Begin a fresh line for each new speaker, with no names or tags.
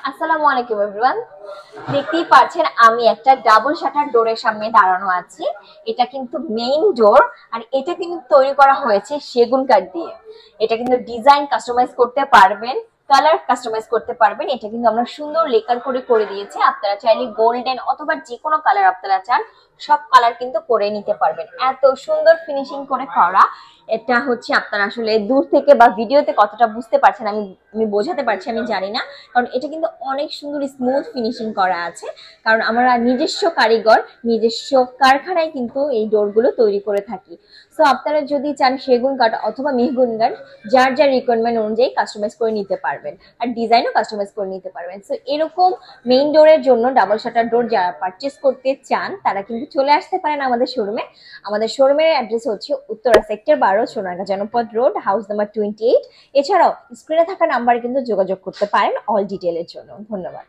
আসসালামু আলাইকুম এভরিওয়ান। দেখতেই পাচ্ছেন আমি একটা ডাবল শাটার ডোরের সামনে দাঁড়ানো আছি। এটা কিন্তু মেইন ডোর, আর এটা কিন্তু তৈরি করা হয়েছে সেগুন কাঠ দিয়ে। এটা কিন্তু ডিজাইন কাস্টমাইজ করতে পারবেন, কালার কাস্টমাইজ করতে পারবেন। এটা কিন্তু আমরা সুন্দর লেকার করে করে দিয়েছি। আপনারা চাইলে গোল্ডেন অথবা যে কোনো কালার আপনারা চান সব কালার কিন্তু করে নিতে পারবেন। এত সুন্দর ফিনিশিং করে করা। এটা হচ্ছে আপনারা আসলে দূর থেকে বা ভিডিওতে কতটা বুঝতে পারছেন আমি আমি বোঝাতে পারছি আমি জানি না, কারণ এটা কিন্তু অনেক সুন্দর স্মুথ ফিনিশিং করা আছে। কারণ আমরা নিজস্ব কারিগর, নিজস্ব কারখানায় কিন্তু এই ডোরগুলো তৈরি করে থাকি। সো আপনারা যদি চান সেগুন কাঠ অথবা মেহগুন কাঠ, যার যার রিকোয়ারমেন্ট অনুযায়ী কাস্টমাইজ করে নিতে পারবেন, আর ডিজাইনও কাস্টমাইজ করে নিতে পারবেন। সো এরকম মেইন ডোরের জন্য ডাবল শাটার ডোর যারা পারচেস করতে চান তারা কিন্তু চলে আসতে পারেন আমাদের শোরুমে। আমাদের শোরুমের অ্যাড্রেস হচ্ছে উত্তরা সেক্টর 12, সোনারগাঁ জনপদ রোড, হাউস নাম্বার 28। এছাড়াও স্ক্রিনে থাকা নাম্বারে কিন্তু যোগাযোগ করতে পারেন অল ডিটেলের জন্য। ধন্যবাদ।